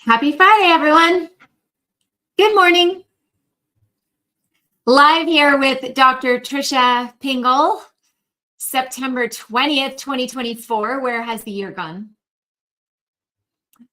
Happy Friday, everyone. Good morning. Live here with Dr. Trisha Pingel, September 20th, 2024. Where has the year gone?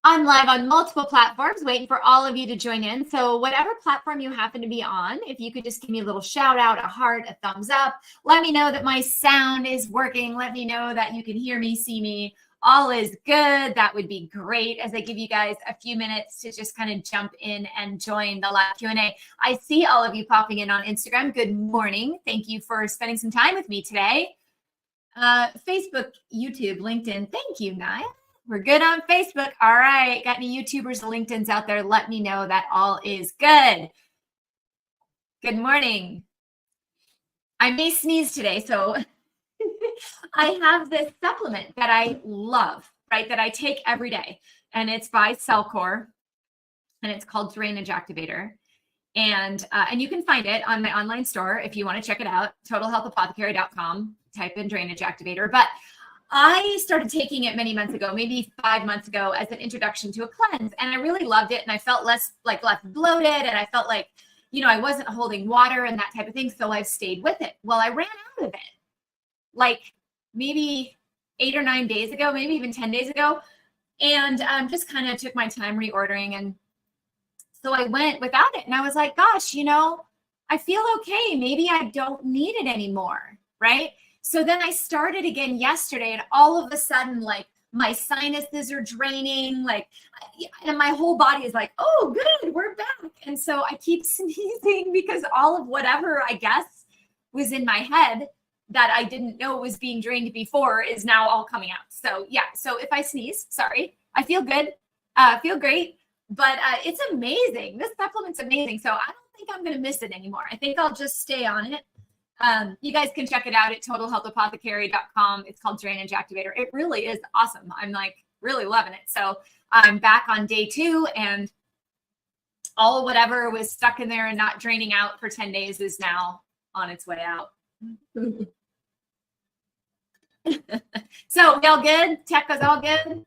I'm live on multiple platforms, waiting for all of you to join in. So whatever platform you happen to be on, if you could just give me a little shout out, a heart, a thumbs up, let me know that my sound is working. Let me know that you can hear me, see me. All is good. That would be great as I give you guys a few minutes to just kind of jump in and join the live Q&A. I see all of you popping in on Instagram. Good morning. Thank you for spending some time with me today. Facebook, YouTube, LinkedIn. Thank you, Naya. We're good on Facebook. All right. Got any YouTubers or LinkedIn's out there? Let me know that all is good. Good morning. I may sneeze today, so I have this supplement that I love, right, that I take every day, and it's by Cellcore, and it's called Drainage Activator. And you can find it on my online store if you want to check it out, totalhealthapothecary.com, type in Drainage Activator. But I started taking it many months ago, maybe 5 months ago, as an introduction to a cleanse, and I really loved it, and I felt less bloated, and I felt like, I wasn't holding water and that type of thing, so I've stayed with it. Well, I ran out of it, like maybe 8 or 9 days ago, maybe even 10 days ago. And just kind of took my time reordering. And so I went without it. And I was like, gosh, I feel okay. Maybe I don't need it anymore. Right. So then I started again yesterday, and all of a sudden, like, my sinuses are draining, and my whole body is like, oh, good, we're back. And so I keep sneezing because all of whatever, I guess, was in my head that I didn't know was being drained before is now all coming out. So yeah, so if I sneeze, sorry, I feel good, feel great, but it's amazing. This supplement's amazing. So I don't think I'm going to miss it anymore. I think I'll just stay on it. You guys can check it out at totalhealthapothecary.com. It's called Drainage Activator. It really is awesome. I'm really loving it. So I'm back on day 2, and all whatever was stuck in there and not draining out for 10 days is now on its way out. So we all good? Tech is all good?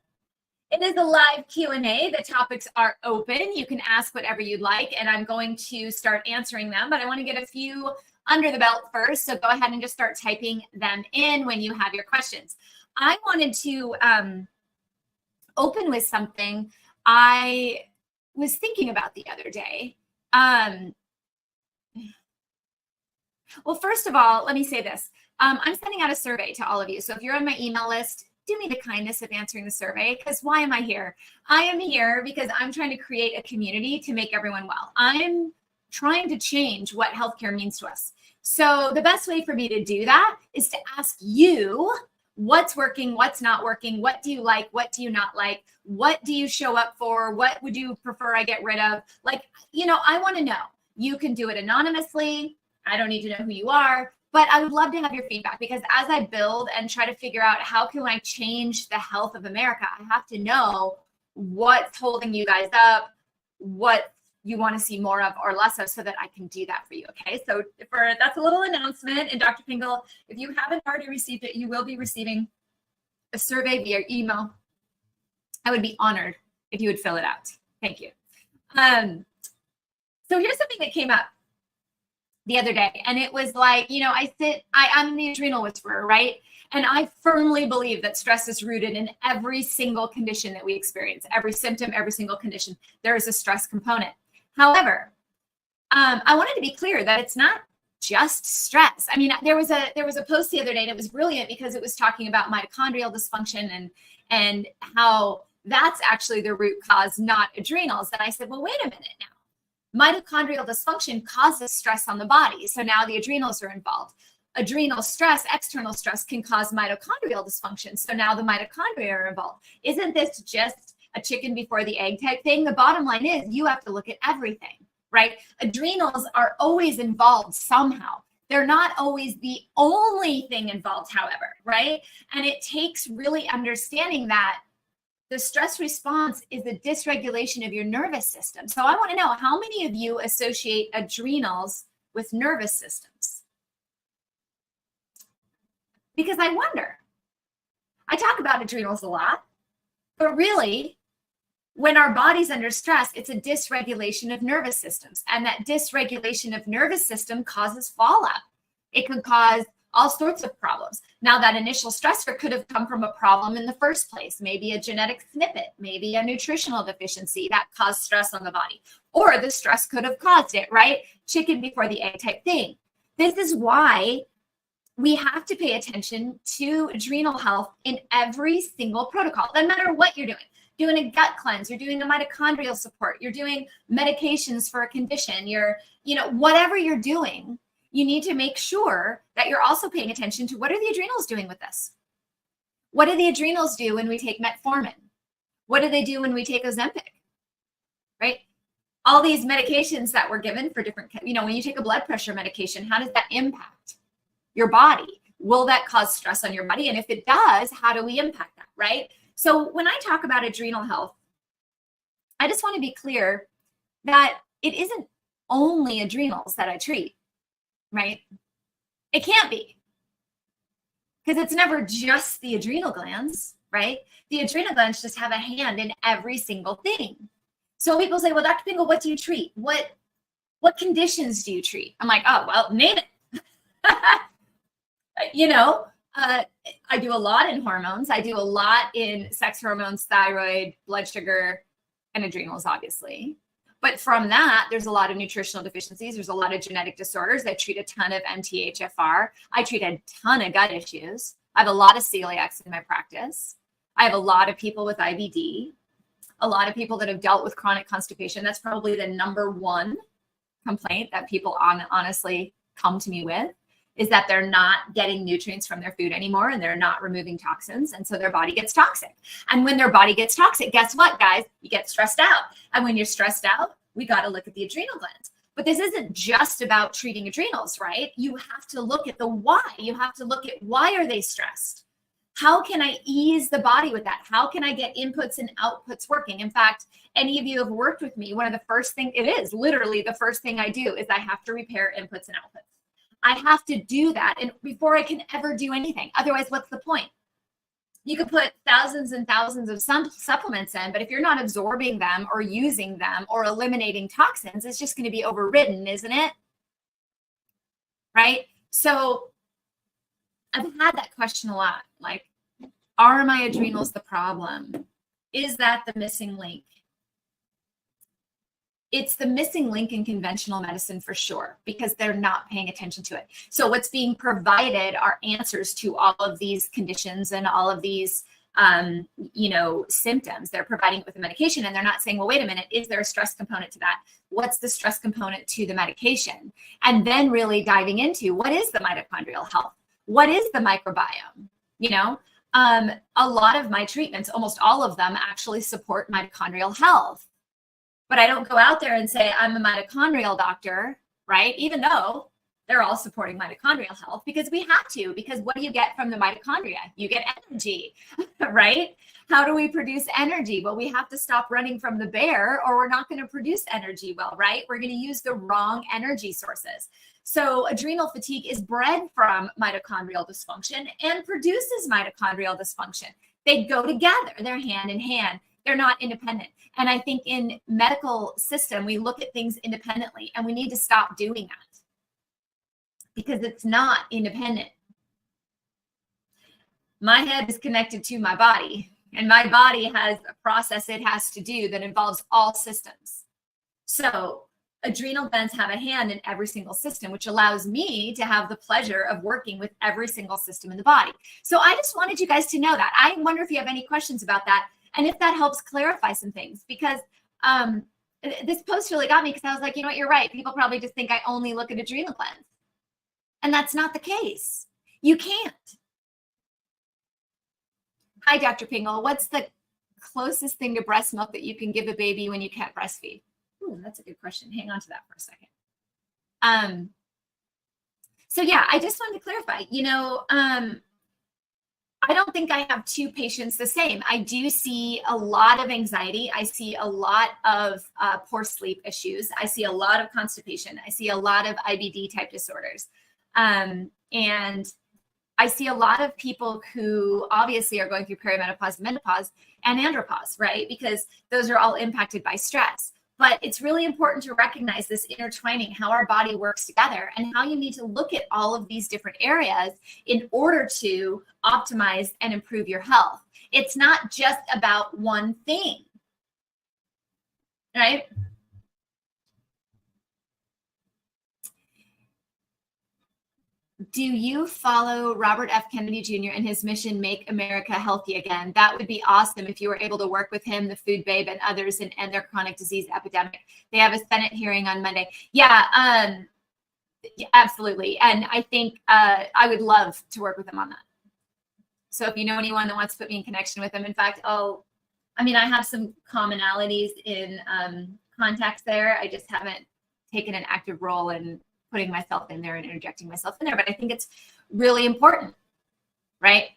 It is a live Q&A. The topics are open. You can ask whatever you'd like, and I'm going to start answering them, but I want to get a few under the belt first. So go ahead and just start typing them in when you have your questions. I wanted to open with something I was thinking about the other day. Well, first of all, let me say this. I'm sending out a survey to all of you. So if you're on my email list, do me the kindness of answering the survey, because why am I here? I am here because I'm trying to create a community to make everyone well. I'm trying to change what healthcare means to us. So the best way for me to do that is to ask you what's working, what's not working, what do you like, what do you not like, what do you show up for, what would you prefer I get rid of? I want to know. You can do it anonymously. I don't need to know who you are, but I would love to have your feedback, because as I build and try to figure out how can I change the health of America, I have to know what's holding you guys up, what you want to see more of or less of, so that I can do that for you. Okay. So that's a little announcement. And Dr. Pingel, if you haven't already received it, you will be receiving a survey via email. I would be honored if you would fill it out. Thank you. So here's something that came up the other day, and it was like, I'm the adrenal whisperer, right? And I firmly believe that stress is rooted in every single condition that we experience, every symptom, every single condition. There is a stress component. However, I wanted to be clear that it's not just stress. I mean, there was a post the other day, and it was brilliant because it was talking about mitochondrial dysfunction and how that's actually the root cause, not adrenals. And I said, well, wait a minute now. Mitochondrial dysfunction causes stress on the body. So now the adrenals are involved. Adrenal stress, external stress, can cause mitochondrial dysfunction. So now the mitochondria are involved. Isn't this just a chicken before the egg type thing? The bottom line is you have to look at everything, right? Adrenals are always involved somehow. They're not always the only thing involved, however, right? And it takes really understanding that the stress response is a dysregulation of your nervous system. So I want to know, how many of you associate adrenals with nervous systems? Because I wonder. I talk about adrenals a lot, but really, When our body's under stress, it's a dysregulation of nervous systems. And that dysregulation of nervous system causes fallout. It could cause all sorts of problems. Now, that initial stressor could have come from a problem in the first place, maybe a genetic snippet, maybe a nutritional deficiency that caused stress on the body, or the stress could have caused it, right? Chicken before the egg type thing. This is why we have to pay attention to adrenal health in every single protocol, no matter what you're doing a gut cleanse, you're doing a mitochondrial support, you're doing medications for a condition, whatever you're doing, you need to make sure that you're also paying attention to what are the adrenals doing with this? What do the adrenals do when we take metformin? What do they do when we take Ozempic, right? All these medications that we're given for different, when you take a blood pressure medication, how does that impact your body? Will that cause stress on your body? And if it does, how do we impact that, right? So when I talk about adrenal health, I just want to be clear that it isn't only adrenals that I treat, right? It can't be, because it's never just the adrenal glands, right? The adrenal glands just have a hand in every single thing. So people say, well, Dr. Pingel, what do you treat? What conditions do you treat? I'm like, oh, well, name it. I do a lot in hormones. I do a lot in sex hormones, thyroid, blood sugar, and adrenals, obviously. But from that, there's a lot of nutritional deficiencies. There's a lot of genetic disorders. I treat a ton of MTHFR. I treat a ton of gut issues. I have a lot of celiacs in my practice. I have a lot of people with IBD, a lot of people that have dealt with chronic constipation. That's probably the number one complaint that people honestly come to me with, is that they're not getting nutrients from their food anymore and they're not removing toxins. And so their body gets toxic. And when their body gets toxic, guess what, guys? You get stressed out. And when you're stressed out, we got to look at the adrenal glands. But this isn't just about treating adrenals, right? You have to look at the why. You have to look at why are they stressed? How can I ease the body with that? How can I get inputs and outputs working? In fact, any of you have worked with me, one of the first things, it is literally the first thing I do is I have to repair inputs and outputs. I have to do that and before I can ever do anything. Otherwise, what's the point? You could put thousands and thousands of supplements in, but if you're not absorbing them or using them or eliminating toxins, it's just going to be overridden, isn't it? Right? So I've had that question a lot. Like, are my adrenals the problem? Is that the missing link? It's the missing link in conventional medicine for sure, because they're not paying attention to it. So what's being provided are answers to all of these conditions and all of these, symptoms. They're providing it with a medication and they're not saying, well, wait a minute, is there a stress component to that? What's the stress component to the medication? And then really diving into what is the mitochondrial health? What is the microbiome? A lot of my treatments, almost all of them actually support mitochondrial health. But I don't go out there and say, I'm a mitochondrial doctor, right? Even though they're all supporting mitochondrial health, because we have to, because what do you get from the mitochondria? You get energy, right? How do we produce energy? Well, we have to stop running from the bear or we're not going to produce energy well, right? We're going to use the wrong energy sources. So adrenal fatigue is bred from mitochondrial dysfunction and produces mitochondrial dysfunction. They go together, they're hand in hand. They're not independent. And I think in medical system, we look at things independently and we need to stop doing that because it's not independent. My head is connected to my body and my body has a process it has to do that involves all systems. So adrenal glands have a hand in every single system, which allows me to have the pleasure of working with every single system in the body. So I just wanted you guys to know that. I wonder if you have any questions about that. And if that helps clarify some things, because this post really got me because I was like, you know what, you're right. People probably just think I only look at adrenal glands. And that's not the case. You can't. Hi, Dr. Pingel. What's the closest thing to breast milk that you can give a baby when you can't breastfeed? Ooh, that's a good question. Hang on to that for a second. So yeah, I just wanted to clarify, I don't think I have two patients the same. I do see a lot of anxiety. I see a lot of poor sleep issues. I see a lot of constipation. I see a lot of IBD type disorders. And I see a lot of people who obviously are going through perimenopause, menopause, and andropause, right? Because those are all impacted by stress. But it's really important to recognize this intertwining, how our body works together, and how you need to look at all of these different areas in order to optimize and improve your health. It's not just about one thing, right? Do you follow Robert F. Kennedy Jr. and his mission, Make America Healthy Again? That would be awesome if you were able to work with him, the Food Babe, and others and end their chronic disease epidemic. They have a Senate hearing on Monday. Yeah, absolutely. And I think I would love to work with him on that. So if you know anyone that wants to put me in connection with him, in fact, I have some commonalities in contacts there. I just haven't taken an active role in putting myself in there and interjecting myself in there. But I think it's really important, right?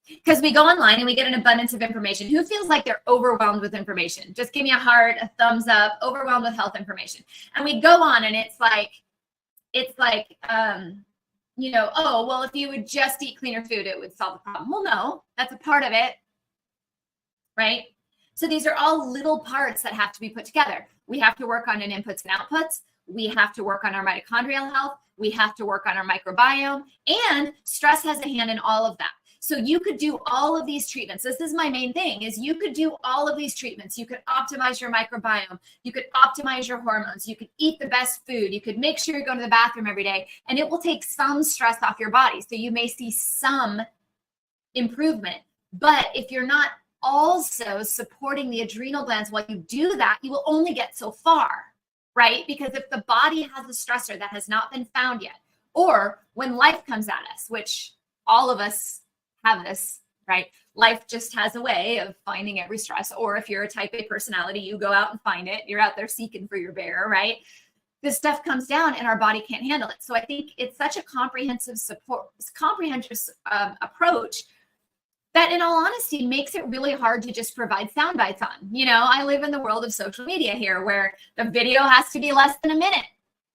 Because we go online and we get an abundance of information. Who feels like they're overwhelmed with information? Just give me a heart, a thumbs up, overwhelmed with health information. And we go on and it's like, oh, well, if you would just eat cleaner food, it would solve the problem. Well, no, that's a part of it, right? So these are all little parts that have to be put together. We have to work on an inputs and outputs. We have to work on our mitochondrial health. We have to work on our microbiome, and stress has a hand in all of that. So you could do all of these treatments. This is my main thing, is you could do all of these treatments. You could optimize your microbiome. You could optimize your hormones. You could eat the best food. You could make sure you're going to the bathroom every day, and it will take some stress off your body. So you may see some improvement. But if you're not also supporting the adrenal glands while you do that, you will only get so far, right? Because if the body has a stressor that has not been found yet, or when life comes at us, which all of us have this, right? Life just has a way of finding every stress. Or if you're a type A personality, you go out and find it. You're out there seeking for your bear, right? This stuff comes down and our body can't handle it. So I think it's such a comprehensive approach that, in all honesty, makes it really hard to just provide sound bites on. I live in the world of social media here where the video has to be less than a minute,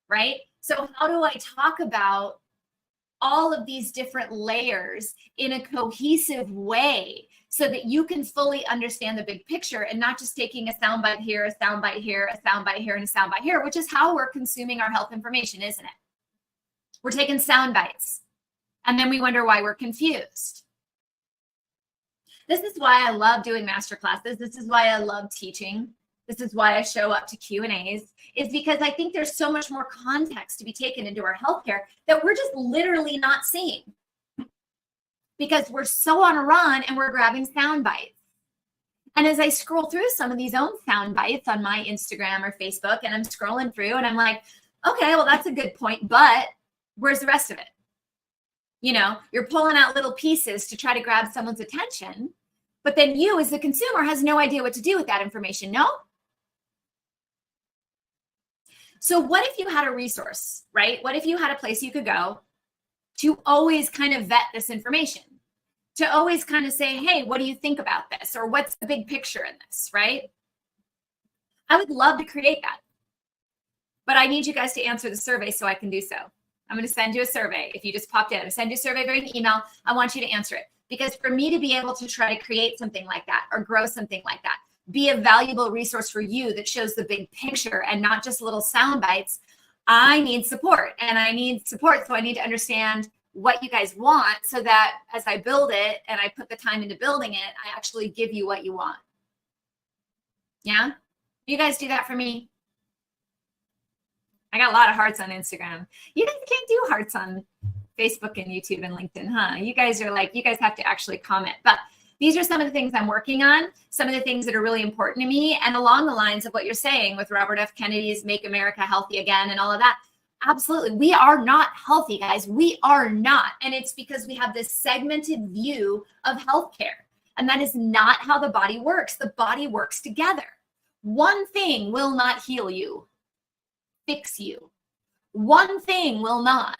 right? So how do I talk about all of these different layers in a cohesive way so that you can fully understand the big picture and not just taking a soundbite here, a soundbite here, a soundbite here, and a soundbite here, which is how we're consuming our health information, isn't it? We're taking sound bites and then we wonder why we're confused. This is why I love doing masterclasses. This is why I love teaching. This is why I show up to Q&As, is because I think there's so much more context to be taken into our healthcare that we're just literally not seeing, because we're so on a run and we're grabbing sound bites. And as I scroll through some of these own sound bites on my Instagram or Facebook, and I'm scrolling through and I'm like, okay, well, that's a good point, but where's the rest of it? You're pulling out little pieces to try to grab someone's attention, but then you as the consumer has no idea what to do with that information, no? So what if you had a resource, right? What if you had a place you could go to always kind of vet this information, to always kind of say, hey, what do you think about this? Or what's the big picture in this, right? I would love to create that, but I need you guys to answer the survey so I can do so. I'm going to send you a survey. If you just popped in, I'll send you a survey via email. I want you to answer it, because for me to be able to try to create something like that or grow something like that, be a valuable resource for you that shows the big picture and not just little sound bites, I need support. And I need support, so I need to understand what you guys want, so that as I build it and I put the time into building it, I actually give you what you want. Yeah? You guys do that for me? I got a lot of hearts on Instagram. You guys can't do hearts on Facebook and YouTube and LinkedIn, huh? You guys have to actually comment. But these are some of the things I'm working on, some of the things that are really important to me, and along the lines of what you're saying with Robert F. Kennedy's Make America Healthy Again and all of that. Absolutely. We are not healthy, guys. We are not. And it's because we have this segmented view of healthcare. And that is not how the body works. The body works together. One thing will not heal you, fix you. One thing will not.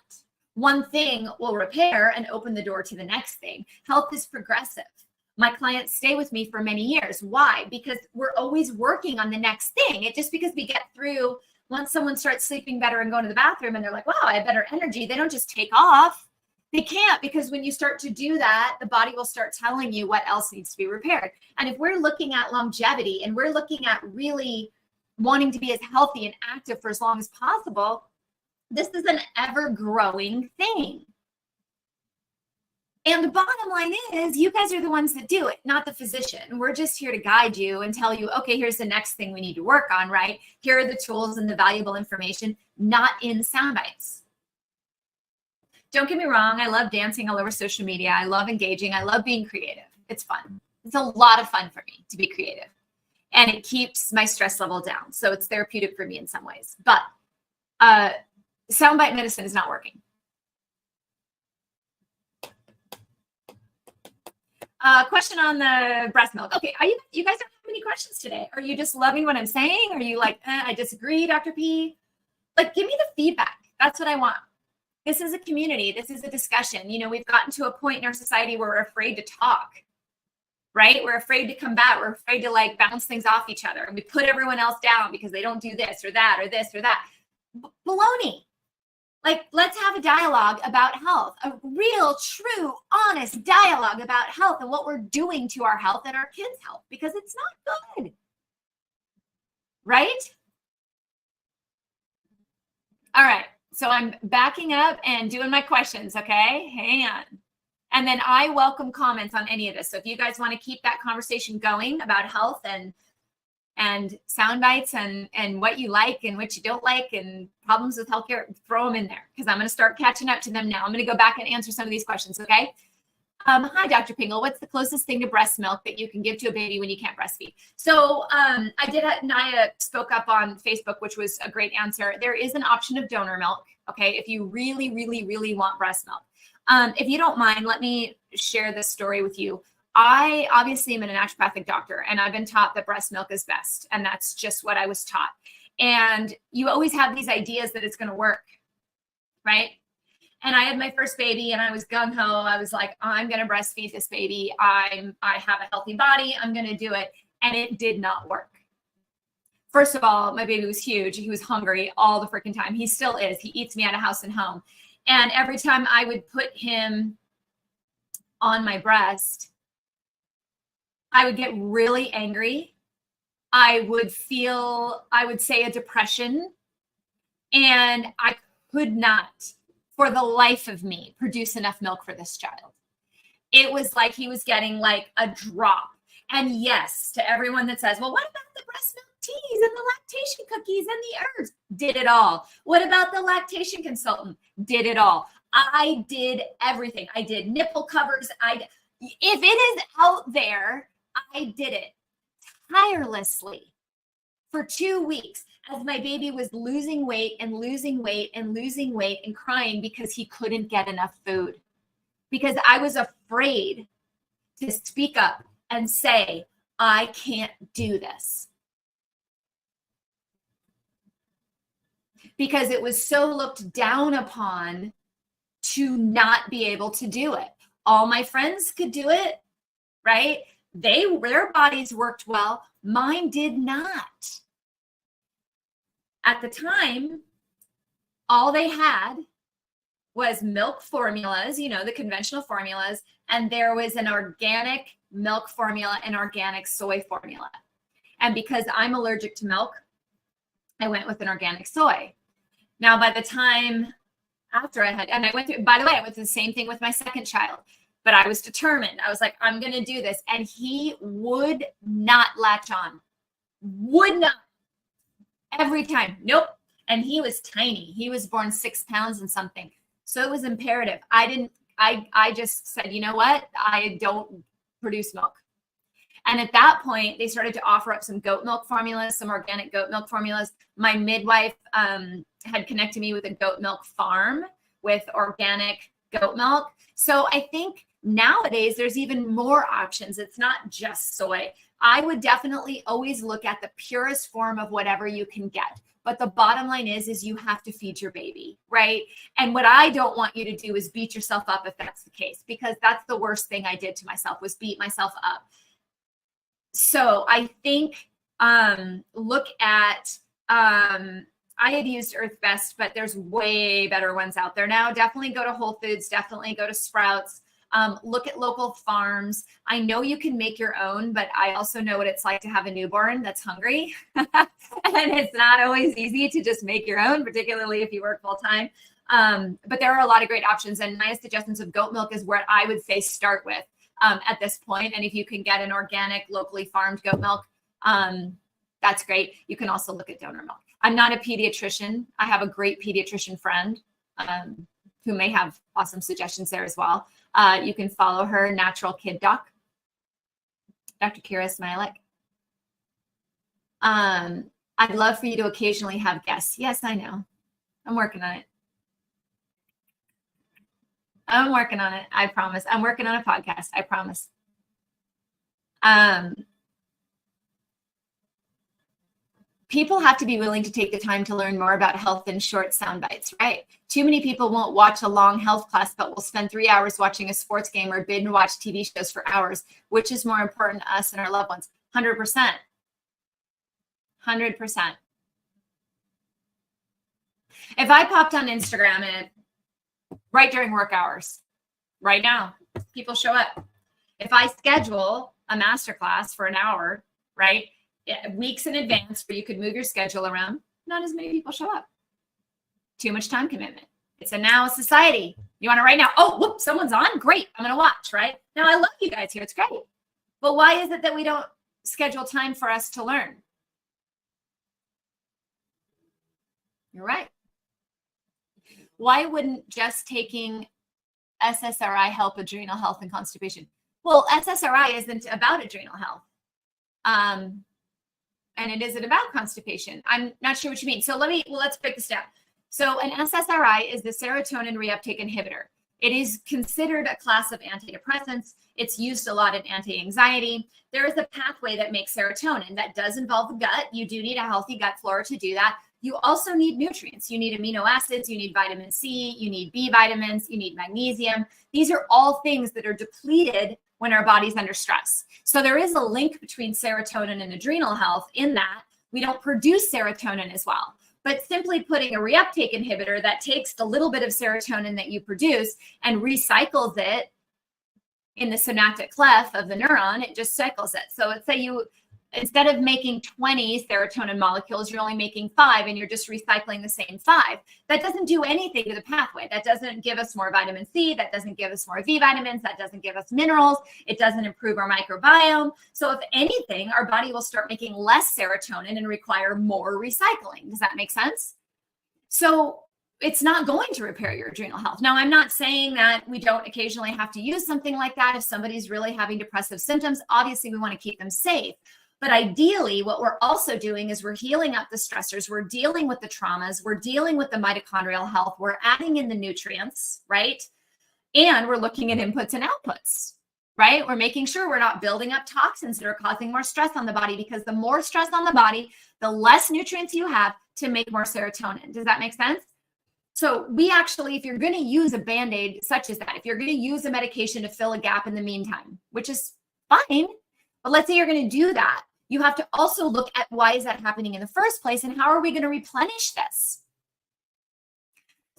One thing will repair and open the door to the next thing. Health is progressive. My clients stay with me for many years. Why? Because we're always working on the next thing. It's just because we get through, once someone starts sleeping better and going to the bathroom and they're like, wow, I have better energy, they don't just take off. They can't, because when you start to do that, the body will start telling you what else needs to be repaired. And if we're looking at longevity and we're looking at really wanting to be as healthy and active for as long as possible, this is an ever-growing thing. And the bottom line is, you guys are the ones that do it, not the physician. We're just here to guide you and tell you, okay, here's the next thing we need to work on, right? Here are the tools and the valuable information, not in sound bites. Don't get me wrong. I love dancing all over social media. I love engaging. I love being creative. It's fun. It's a lot of fun for me to be creative. And it keeps my stress level down. So it's therapeutic for me in some ways. But soundbite medicine is not working. Question on the breast milk. Okay, you guys don't have any questions today. Are you just loving what I'm saying? Are you like, I disagree, Dr. P? Like, give me the feedback. That's what I want. This is a community. This is a discussion. You know, we've gotten to a point in our society where we're afraid to talk, right? We're afraid to combat. We're afraid to like bounce things off each other. And we put everyone else down because they don't do this or that or this or that. Baloney. Like, let's have a dialogue about health, a real, true, honest dialogue about health and what we're doing to our health and our kids' health, because it's not good, right? All right. So I'm backing up and doing my questions, okay? Hang on. And then I welcome comments on any of this. So if you guys want to keep that conversation going about health and sound bites and what you like and what you don't like and problems with healthcare, throw them in there, because I'm going to start catching up to them now. I'm going to go back and answer some of these questions, okay? Hi, Dr. Pingel. What's the closest thing to breast milk that you can give to a baby when you can't breastfeed? So Naya spoke up on Facebook, which was a great answer. There is an option of donor milk, okay, if you really, really, really want breast milk. If you don't mind, let me share this story with you. I obviously am a naturopathic doctor, and I've been taught that breast milk is best, and that's just what I was taught. And you always have these ideas that it's going to work, right? And I had my first baby and I was gung-ho. I was like, I'm going to breastfeed this baby. I have a healthy body. I'm going to do it. And it did not work. First of all, my baby was huge. He was hungry all the freaking time. He still is. He eats me out of house and home. And every time I would put him on my breast, I would get really angry. I would say a depression. And I could not, for the life of me, produce enough milk for this child. It was like he was getting like a drop. And yes, to everyone that says, well, what about the breast milk teas and the lactation cookies and the herbs? Did it all. What about the lactation consultant? Did it all. I did everything. I did nipple covers. If it is out there, I did it tirelessly for 2 weeks as my baby was losing weight and losing weight and losing weight and crying because he couldn't get enough food. Because I was afraid to speak up and say, I can't do this. Because it was so looked down upon to not be able to do it. All my friends could do it, right? Their bodies worked well. Mine did not. At the time, all they had was milk formulas, you know, the conventional formulas, and there was an organic milk formula and organic soy formula. And because I'm allergic to milk, I went with an organic soy. Now, by the time after I went through, by the way, I went through the same thing with my second child, but I was determined. I was like, I'm going to do this. And he would not latch on, would not. Every time, nope. And he was tiny. He was born 6 pounds and something. So it was imperative. I just said, you know what? I don't produce milk. And at that point, they started to offer up some goat milk formulas, some organic goat milk formulas. My midwife had connected me with a goat milk farm with organic goat milk. So I think nowadays there's even more options. It's not just soy. I would definitely always look at the purest form of whatever you can get. But the bottom line is you have to feed your baby, right? And what I don't want you to do is beat yourself up if that's the case, because that's the worst thing I did to myself, was beat myself up. So I think look at I had used Earth Best, but there's way better ones out there now. Definitely go to Whole Foods, definitely go to Sprouts. Look at local farms. I know you can make your own, but I also know what it's like to have a newborn that's hungry. And it's not always easy to just make your own, particularly if you work full time. But there are a lot of great options. And my suggestions of goat milk is what I would say start with at this point. And if you can get an organic, locally farmed goat milk, that's great. You can also look at donor milk. I'm not a pediatrician. I have a great pediatrician friend who may have awesome suggestions there as well. You can follow her, Natural Kid Doc, Dr. Kira Smilik. I'd love for you to occasionally have guests. Yes, I know. I'm working on it. I'm working on it. I promise. I'm working on a podcast. I promise. People have to be willing to take the time to learn more about health in short sound bites, right? Too many people won't watch a long health class, but will spend 3 hours watching a sports game or binge watch TV shows for hours. Which is more important to us and our loved ones? 100%. 100%. If I popped on Instagram and right during work hours, right now, people show up. If I schedule a masterclass for an hour, right, weeks in advance where you could move your schedule around, not as many people show up. Too much time commitment. It's a now society. You want to right now? Oh, whoop, someone's on? Great. I'm going to watch, right? Now, I love you guys here. It's great. But why is it that we don't schedule time for us to learn? You're right. Why wouldn't just taking SSRI help adrenal health and constipation? Well, SSRI isn't about adrenal health. And it isn't about constipation. I'm not sure what you mean. So let's break this down. So an SSRI is the serotonin reuptake inhibitor. It is considered a class of antidepressants. It's used a lot in anti-anxiety. There is a pathway that makes serotonin that does involve the gut. You do need a healthy gut flora to do that. You also need nutrients. You need amino acids, you need vitamin C, you need B vitamins, you need magnesium. These are all things that are depleted when our body's under stress. So there is a link between serotonin and adrenal health in that we don't produce serotonin as well. But simply putting a reuptake inhibitor that takes the little bit of serotonin that you produce and recycles it in the synaptic cleft of the neuron, it just cycles it. So let's say you, instead of making 20 serotonin molecules, you're only making 5 and you're just recycling the same 5. That doesn't do anything to the pathway. That doesn't give us more vitamin C. That doesn't give us more B vitamins. That doesn't give us minerals. It doesn't improve our microbiome. So if anything, our body will start making less serotonin and require more recycling. Does that make sense? So it's not going to repair your adrenal health. Now, I'm not saying that we don't occasionally have to use something like that. If somebody's really having depressive symptoms, obviously we want to keep them safe. But ideally, what we're also doing is we're healing up the stressors. We're dealing with the traumas. We're dealing with the mitochondrial health. We're adding in the nutrients, right? And we're looking at inputs and outputs, right? We're making sure we're not building up toxins that are causing more stress on the body, because the more stress on the body, the less nutrients you have to make more serotonin. Does that make sense? So we actually, if you're going to use a Band-Aid such as that, if you're going to use a medication to fill a gap in the meantime, which is fine, but let's say you're going to do that, you have to also look at why is that happening in the first place and how are we going to replenish this?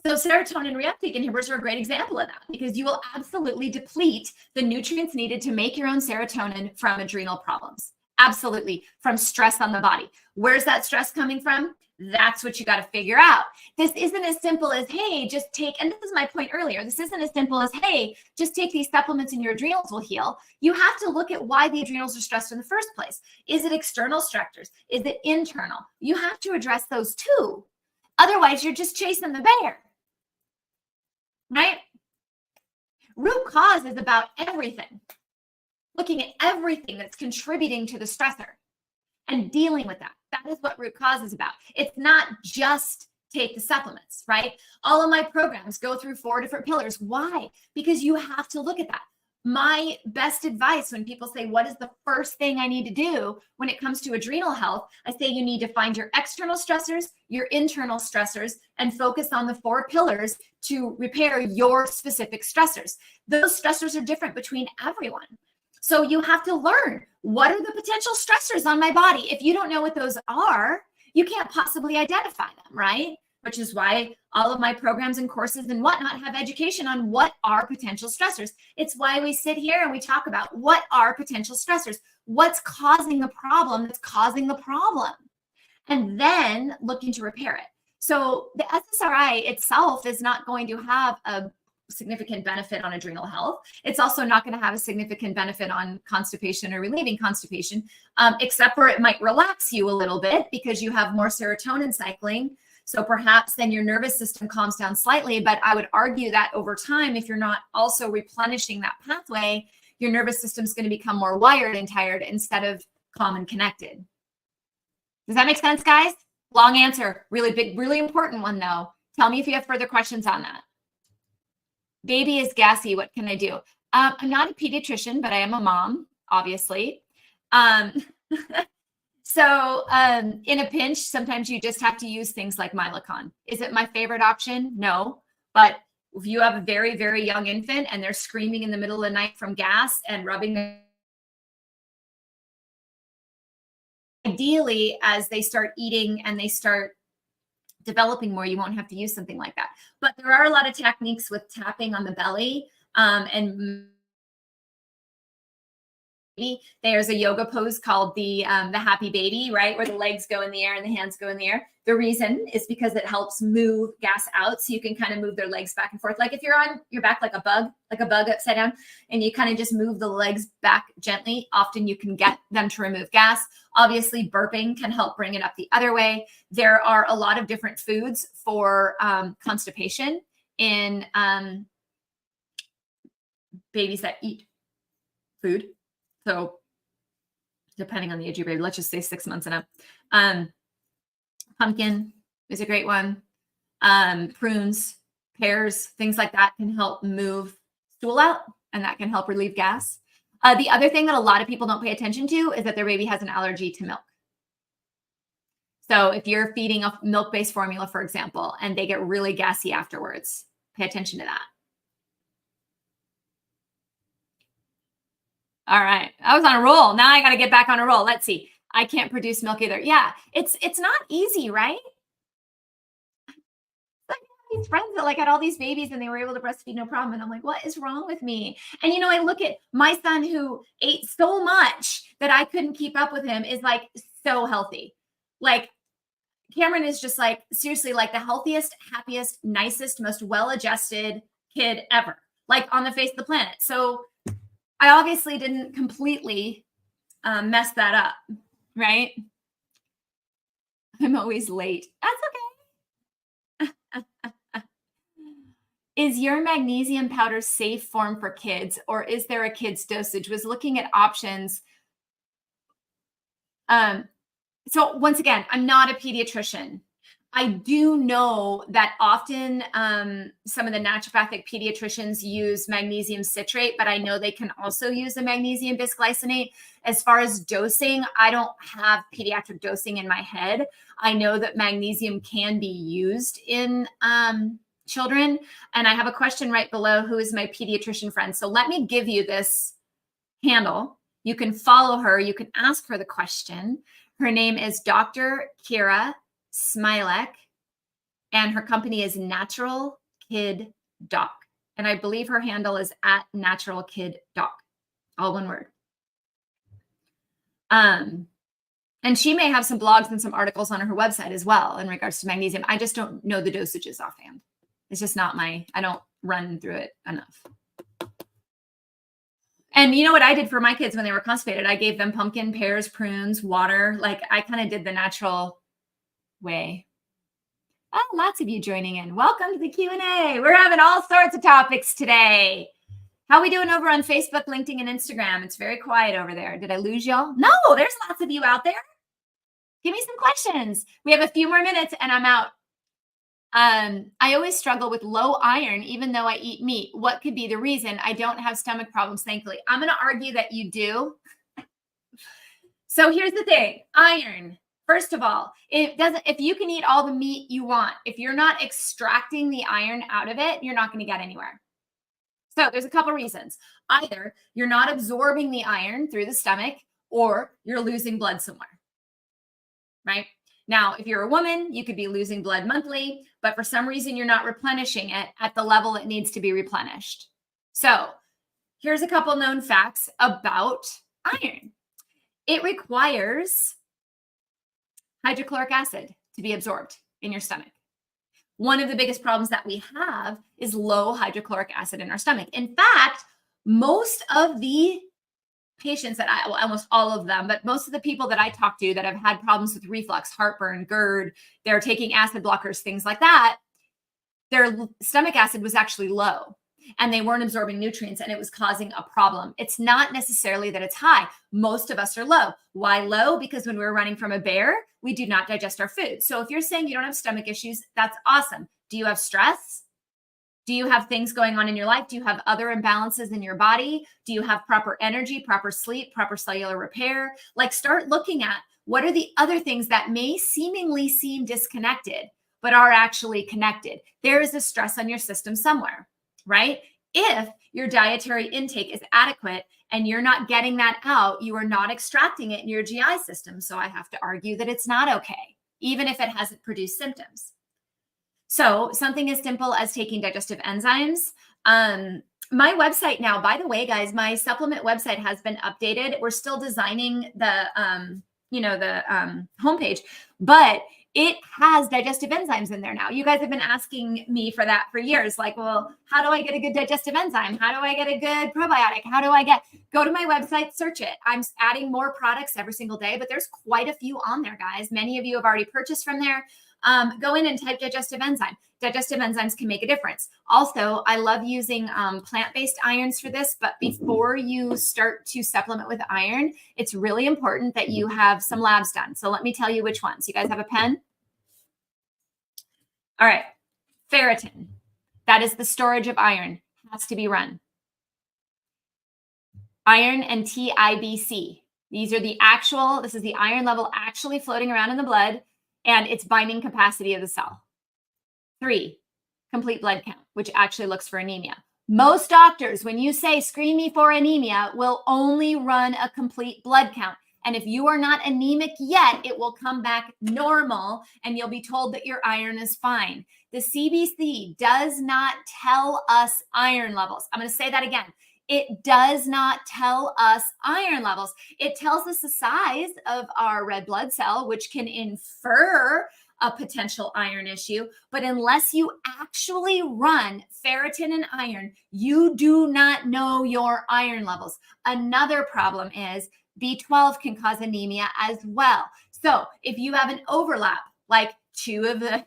So serotonin reuptake inhibitors are a great example of that, because you will absolutely deplete the nutrients needed to make your own serotonin from adrenal problems. Absolutely. From stress on the body. Where's that stress coming from? That's what you got to figure out. This isn't as simple as, hey, just take, and this is my point earlier, this isn't as simple as, hey, just take these supplements and your adrenals will heal. You have to look at why the adrenals are stressed in the first place. Is it external stressors? Is it internal? You have to address those too. Otherwise, you're just chasing the bear, right? Root cause is about everything. Looking at everything that's contributing to the stressor and dealing with that. That is what root cause is about. It's not just take the supplements, right? All of my programs go through 4 different pillars. Why? Because you have to look at that. My best advice when people say, what is the first thing I need to do when it comes to adrenal health? I say you need to find your external stressors, your internal stressors, and focus on the 4 pillars to repair your specific stressors. Those stressors are different between everyone. So you have to learn, what are the potential stressors on my body? If you don't know what those are, you can't possibly identify them, right? Which is why all of my programs and courses and whatnot have education on what are potential stressors. It's why we sit here and we talk about what are potential stressors, what's causing the problem that's causing the problem, and then looking to repair it. So the SSRI itself is not going to have a significant benefit on adrenal health. It's also not going to have a significant benefit on constipation or relieving constipation, except for it might relax you a little bit because you have more serotonin cycling. So perhaps then your nervous system calms down slightly. But I would argue that over time, if you're not also replenishing that pathway, your nervous system is going to become more wired and tired instead of calm and connected. Does that make sense, guys? Long answer, really big, really important one though. Tell me if you have further questions on that. Baby is gassy. What can I do? I'm not a pediatrician, but I am a mom, obviously. So in a pinch, sometimes you just have to use things like Milacon. Is it my favorite option? No. But if you have a very, very young infant and they're screaming in the middle of the night from gas and rubbing their, ideally, as they start eating and they start developing more, you won't have to use something like that. But there are a lot of techniques with tapping on the belly, and there's a yoga pose called the happy baby, right? Where the legs go in the air and the hands go in the air. The reason is because it helps move gas out. So you can kind of move their legs back and forth. Like if you're on your back like a bug upside down, and you kind of just move the legs back gently, often you can get them to remove gas. Obviously, burping can help bring it up the other way. There are a lot of different foods for constipation in babies that eat food. So depending on the age of your baby, let's just say 6 months and up. Pumpkin is a great one. Prunes, pears, things like that can help move stool out, and that can help relieve gas. The other thing that a lot of people don't pay attention to is that their baby has an allergy to milk. So if you're feeding a milk-based formula, for example, and they get really gassy afterwards, pay attention to that. All right. I was on a roll. Now I got to get back on a roll. Let's see. I can't produce milk either. Yeah, it's not easy, right? Like these friends that like had all these babies and they were able to breastfeed no problem. And I'm like, what is wrong with me? And I look at my son who ate so much that I couldn't keep up with him is like so healthy. Like Cameron is just like seriously like the healthiest, happiest, nicest, most well-adjusted kid ever, like on the face of the planet. So I obviously didn't completely mess that up, right? I'm always late. That's okay. Is your magnesium powder safe form for kids, or is there a kid's dosage? Was looking at options. So once again, I'm not a pediatrician. I do know that often some of the naturopathic pediatricians use magnesium citrate, but I know they can also use the magnesium bisglycinate. As far as dosing, I don't have pediatric dosing in my head. I know that magnesium can be used in children. And I have a question right below, who is my pediatrician friend? So let me give you this handle. You can follow her. You can ask her the question. Her name is Dr. Kira Smilek, and her company is Natural Kid Doc. And I believe her handle is at Natural Kid Doc, all one word. And she may have some blogs and some articles on her website as well in regards to magnesium. I just don't know the dosages offhand. It's just not I don't run through it enough. And you know what I did for my kids when they were constipated? I gave them pumpkin, pears, prunes, water. Like I kind of did the natural way. Oh, lots of you joining in. Welcome to the Q&A. We're having all sorts of topics today. How are we doing over on Facebook, LinkedIn, and Instagram? It's very quiet over there. Did I lose y'all? No, there's lots of you out there. Give me some questions. We have a few more minutes and I'm out. I always struggle with low iron, even though I eat meat. What could be the reason? I don't have stomach problems, thankfully. I'm going to argue that you do. So here's the thing. Iron. First of all, if you can eat all the meat you want, if you're not extracting the iron out of it, you're not going to get anywhere. So there's a couple reasons. Either you're not absorbing the iron through the stomach, or you're losing blood somewhere, right? Now, if you're a woman, you could be losing blood monthly, but for some reason you're not replenishing it at the level it needs to be replenished. So here's a couple known facts about iron. It requires hydrochloric acid to be absorbed in your stomach. One of the biggest problems that we have is low hydrochloric acid in our stomach. In fact, most of the patients that almost all of them, but most of the people that I talk to that have had problems with reflux, heartburn, GERD, they're taking acid blockers, things like that, their stomach acid was actually low and they weren't absorbing nutrients and it was causing a problem. It's not necessarily that it's high. Most of us are low. Why low? Because when we're running from a bear, we do not digest our food. So if you're saying you don't have stomach issues, that's awesome. Do you have stress? Do you have things going on in your life? Do you have other imbalances in your body? Do you have proper energy, proper sleep, proper cellular repair? Like, start looking at what are the other things that may seemingly seem disconnected, but are actually connected. There is a stress on your system somewhere, right? If your dietary intake is adequate and you're not getting that out, you are not extracting it in your GI system. So I have to argue that it's not okay, even if it hasn't produced symptoms. So something as simple as taking digestive enzymes. My website now, by the way, guys, my supplement website has been updated. We're still designing the, homepage, but it has digestive enzymes in there now. You guys have been asking me for that for years. Like, well, how do I get a good digestive enzyme? How do I get a good probiotic? Go to my website, search it. I'm adding more products every single day, but there's quite a few on there, guys. Many of you have already purchased from there. Go in and type digestive enzyme. Digestive enzymes can make a difference. Also, I love using plant-based irons for this, but before you start to supplement with iron, it's really important that you have some labs done. So let me tell you which ones. You guys have a pen? All right. Ferritin. That is the storage of iron. Has to be run. Iron and TIBC. These are this is the iron level actually floating around in the blood and its binding capacity of the cell. 3, complete blood count, which actually looks for anemia. Most doctors, when you say screen me for anemia, will only run a complete blood count. And if you are not anemic yet, it will come back normal and you'll be told that your iron is fine. The CBC does not tell us iron levels. I'm going to say that again. It does not tell us iron levels. It tells us the size of our red blood cell, which can infer a potential iron issue. But unless you actually run ferritin and iron, you do not know your iron levels. Another problem is B12 can cause anemia as well. So if you have an overlap, like two of the,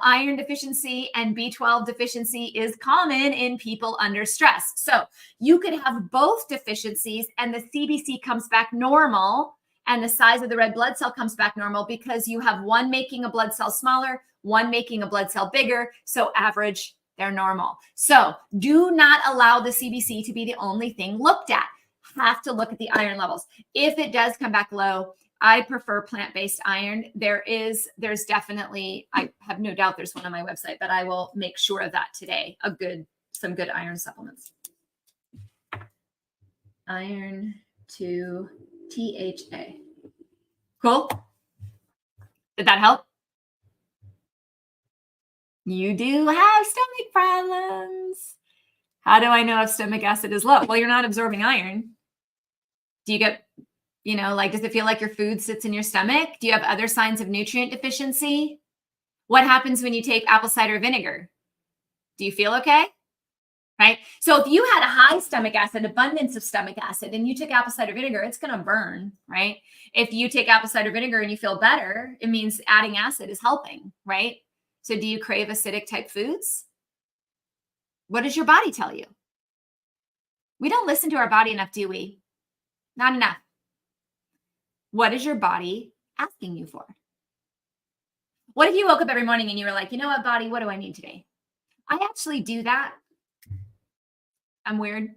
iron deficiency and B12 deficiency is common in people under stress. So you could have both deficiencies and the CBC comes back normal and the size of the red blood cell comes back normal because you have one making a blood cell smaller, one making a blood cell bigger. So average, they're normal. So do not allow the CBC to be the only thing looked at. Have to look at the iron levels. If it does come back low, I prefer plant-based iron. There's definitely, I have no doubt there's one on my website, but I will make sure of that today. Some good iron supplements. Iron to THA. Cool. Did that help? You do have stomach problems. How do I know if stomach acid is low? Well, you're not absorbing iron. Do you get, does it feel like your food sits in your stomach? Do you have other signs of nutrient deficiency? What happens when you take apple cider vinegar? Do you feel okay? Right? So if you had a high stomach acid, abundance of stomach acid, and you took apple cider vinegar, it's going to burn, right? If you take apple cider vinegar and you feel better, it means adding acid is helping, right? So do you crave acidic type foods? What does your body tell you? We don't listen to our body enough, do we? Not enough. What is your body asking you for? What if you woke up every morning and you were like, you know what, body, what do I need today? I actually do that. I'm weird.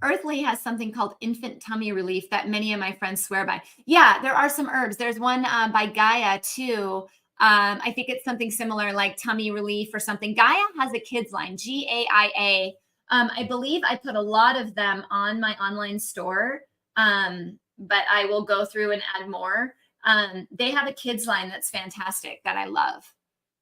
Earthly has something called infant tummy relief that many of my friends swear by. Yeah, there are some herbs. There's one by Gaia too. I think it's something similar like tummy relief or something. Gaia has a kids line, GAIA. I believe I put a lot of them on my online store, but I will go through and add more. They have a kids line that's fantastic that I love.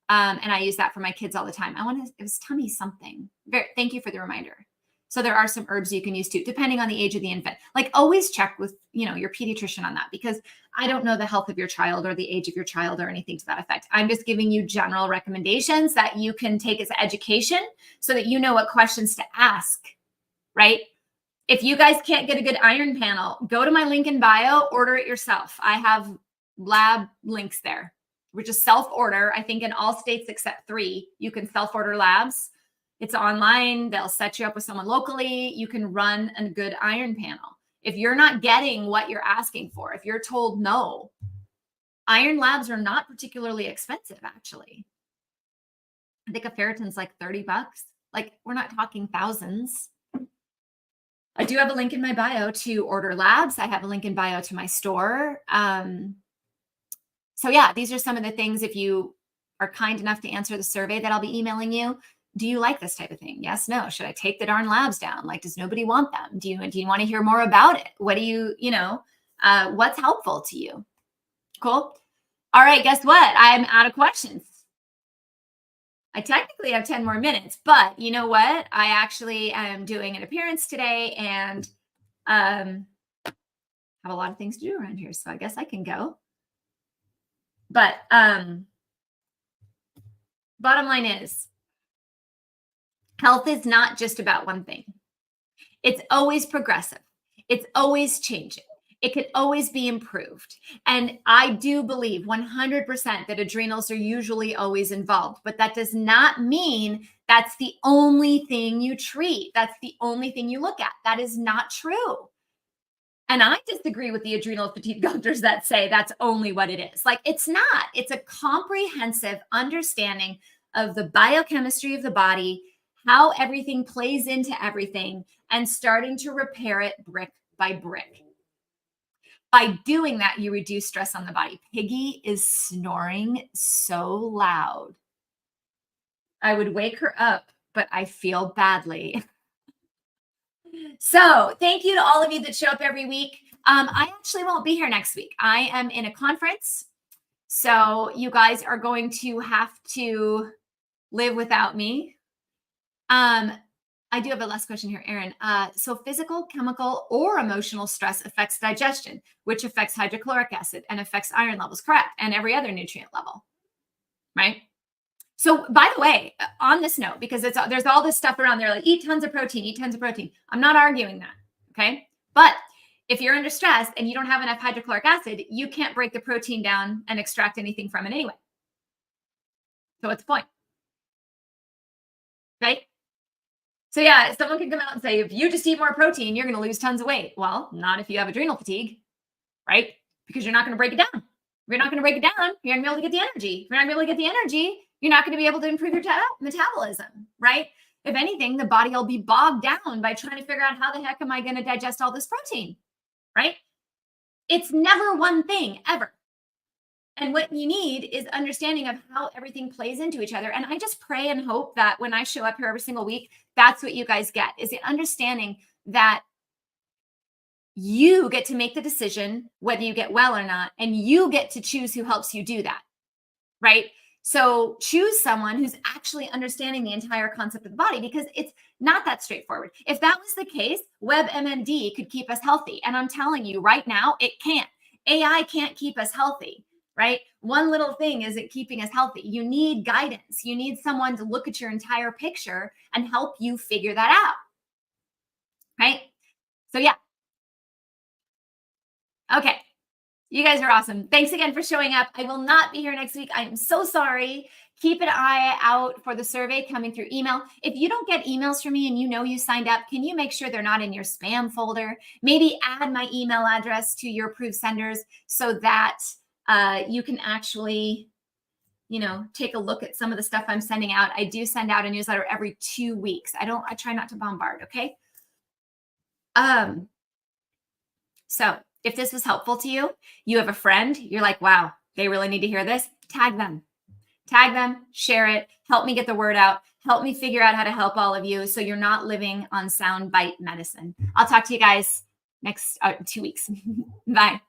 And I use that for my kids all the time. It was tummy something. Thank you for the reminder. So there are some herbs you can use too, depending on the age of the infant. Like always check with, your pediatrician on that, because I don't know the health of your child or the age of your child or anything to that effect. I'm just giving you general recommendations that you can take as education so that you know what questions to ask, right? If you guys can't get a good iron panel, go to my link in bio, order it yourself. I have lab links there, which is self-order. I think in all states except 3, you can self-order labs. It's online. They'll set you up with someone locally. You can run a good iron panel. If you're not getting what you're asking for, if you're told no, iron labs are not particularly expensive, actually. I think a ferritin's like $30. Like, we're not talking thousands. I do have a link in my bio to order labs. I have a link in bio to my store. So yeah, these are some of the things. If you are kind enough to answer the survey that I'll be emailing you, do you like this type of thing? Yes, no. Should I take the darn labs down? Like, does nobody want them? Do you want to hear more about it? What do what's helpful to you? Cool. All right, guess what? I'm out of questions. I technically have 10 more minutes, but you know what? I actually am doing an appearance today and have a lot of things to do around here. So I guess I can go. But bottom line is, health is not just about one thing. It's always progressive. It's always changing. It could always be improved. And I do believe 100% that adrenals are usually always involved, but that does not mean that's the only thing you treat. That's the only thing you look at. That is not true. And I disagree with the adrenal fatigue doctors that say that's only what it is. Like, it's not. It's a comprehensive understanding of the biochemistry of the body, how everything plays into everything, and starting to repair it brick by brick. By doing that, you reduce stress on the body. Piggy is snoring so loud. I would wake her up, but I feel badly. So thank you to all of you that show up every week. I actually won't be here next week. I am in a conference. So you guys are going to have to live without me. I do have a last question here, Erin. So physical, chemical, or emotional stress affects digestion, which affects hydrochloric acid and affects iron levels, correct? And every other nutrient level, right? So by the way, on this note, because there's all this stuff around there, like eat tons of protein, eat tons of protein. I'm not arguing that, okay? But if you're under stress and you don't have enough hydrochloric acid, you can't break the protein down and extract anything from it anyway. So what's the point? Right? So yeah, someone can come out and say, if you just eat more protein, you're going to lose tons of weight. Well, not if you have adrenal fatigue, right? Because you're not going to break it down. If you're not going to break it down, you're not going to be able to get the energy. If you're not going to be able to get the energy, you're not going to be able to improve your metabolism, right? If anything, the body will be bogged down by trying to figure out how the heck am I going to digest all this protein, right? It's never one thing, ever. And what you need is understanding of how everything plays into each other. And I just pray and hope that when I show up here every single week, that's what you guys get, is the understanding that you get to make the decision whether you get well or not, and you get to choose who helps you do that, right? So choose someone who's actually understanding the entire concept of the body, because it's not that straightforward. If that was the case, WebMD could keep us healthy. And I'm telling you right now, it can't. AI can't keep us healthy. Right? One little thing isn't keeping us healthy. You need guidance. You need someone to look at your entire picture and help you figure that out. Right? So yeah. Okay. You guys are awesome. Thanks again for showing up. I will not be here next week. I am so sorry. Keep an eye out for the survey coming through email. If you don't get emails from me and you know you signed up, can you make sure they're not in your spam folder? Maybe add my email address to your approved senders so that you can actually, take a look at some of the stuff I'm sending out. I do send out a newsletter every 2 weeks. I try not to bombard. Okay. So if this was helpful to you, you have a friend, you're like, wow, they really need to hear this. Tag them, share it. Help me get the word out. Help me figure out how to help all of you, so you're not living on soundbite medicine. I'll talk to you guys next 2 weeks. Bye.